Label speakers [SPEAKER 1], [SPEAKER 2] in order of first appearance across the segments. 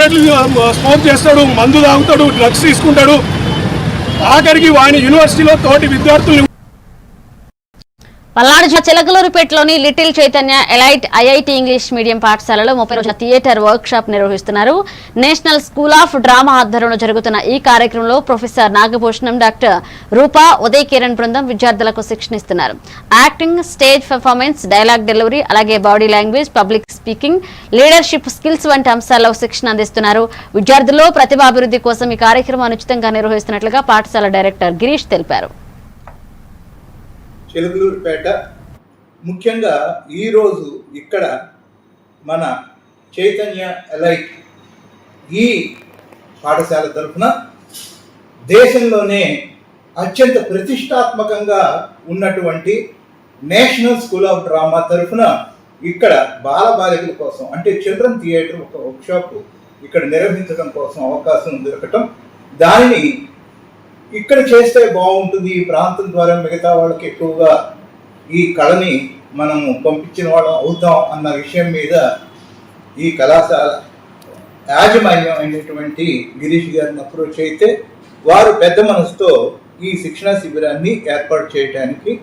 [SPEAKER 1] Smoke చేస్తాడు, మందు తాగుతాడు, డ్రగ్స్ తీసుకుంటాడు. ఆఖరికి వాని యూనివర్సిటీలో తోటి విద్యార్థులు
[SPEAKER 2] పల్నాడు జిల్లా చిలకలూరుపేటలోని little Chaitanya elite IIT English medium పాఠశాలలో 30 రోజుల థియేటర్ వర్క్ షాప్ నిర్వహిస్తున్నారు. నేషనల్ స్కూల్ ఆఫ్ డ్రామా ఆధ్వర్యంలో జరుగుతున్న ఈ కార్యక్రమంలో ప్రొఫెసర్ నాగభూషణం, డాక్టర్ రూపా, ఉదయ్ కిరణ్ బృందం విద్యార్థులకు శిక్షణ ఇస్తున్నారు. Acting, stage performance, dialogue delivery, అలాగే body language, public speaking, leadership skills వంటి అంశాల్లో శిక్షణ అందిస్తున్నారు. విద్యార్థుల్లో ప్రతిభాభివృద్ధి కోసం ఈ కార్యక్రమాన్ని ఉచితంగా నిర్వహిస్తున్నట్లుగా పాఠశాల డైరెక్టర్ గిరీష్ తెలిపారు.
[SPEAKER 3] చిలకలూరుపేట ముఖ్యంగా ఈరోజు ఇక్కడ మన చైతన్య ఎలైట్ ఈ పాఠశాల తరఫున దేశంలోనే అత్యంత ప్రతిష్టాత్మకంగా ఉన్నటువంటి నేషనల్ స్కూల్ ఆఫ్ డ్రామా తరఫున ఇక్కడ బాలబాలికల కోసం అంటే చిల్డ్రన్ థియేటర్ ఒక వర్క్షాప్ ఇక్కడ నిర్వహించడం కోసం అవకాశం దొరకటం, దానిని ఇక్కడ చేస్తే బాగుంటుంది, ఈ ప్రాంతం ద్వారా మిగతా వాళ్ళకి ఎక్కువగా ఈ కళని మనము పంపించిన వాళ్ళం అవుతాం అన్న విషయం మీద ఈ కళాశాల యాజమాన్యం అయినటువంటి గిరీష్ గారిని అప్రోచ్ అయితే వారు పెద్ద మనసుతో ఈ శిక్షణా శిబిరాన్ని ఏర్పాటు చేయడానికి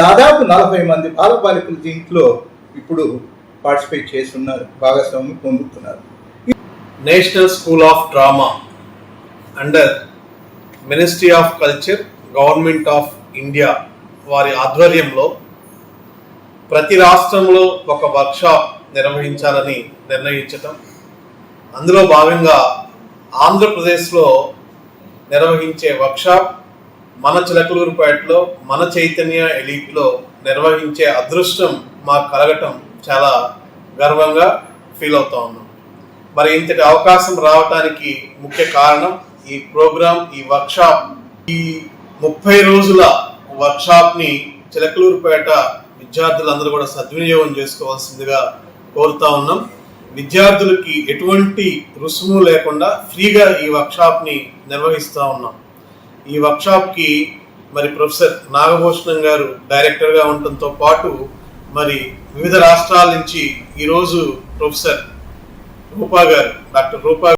[SPEAKER 3] దాదాపు 40 మంది బాలబాలికలు దీంట్లో ఇప్పుడు పార్టిసిపేట్ చేస్తున్నారు, భాగస్వామ్యం పొందుతున్నారు.
[SPEAKER 4] National school of drama under ministry of culture, government of India వారి ఆధ్వర్యంలో ప్రతి రాష్ట్రంలో ఒక వర్క్షాప్ నిర్వహించాలని నిర్ణయించటం, అందులో భాగంగా ఆంధ్రప్రదేశ్లో నిర్వహించే వర్క్షాప్ మన చిలకలూరుపేటలో మన చైతన్య ఎలీట్లో నిర్వహించే అదృష్టం మాకు కలగటం చాలా గర్వంగా ఫీల్ అవుతా ఉన్నాం. మరి ఇంతటి అవకాశం రావటానికి ముఖ్య కారణం ఈ ప్రోగ్రామ్, ఈ వర్క్షాప్. ఈ 30 రోజుల వర్క్షాప్ని చిలకలూరుపేట విద్యార్థులందరూ కూడా సద్వినియోగం చేసుకోవాల్సిందిగా కోరుతా ఉన్నాం. విద్యార్థులకి ఎటువంటి రుసుము లేకుండా ఫ్రీగా ఈ వర్క్షాప్ని నిర్వహిస్తూ ఉన్నాం. ఈ వర్క్షాప్కి మరి ప్రొఫెసర్ నాగభూషణం గారు డైరెక్టర్గా ఉండటంతో పాటు మరి వివిధ రాష్ట్రాల నుంచి ఈరోజు ప్రొఫెసర్ రూపా గారు, డాక్టర్ రూపా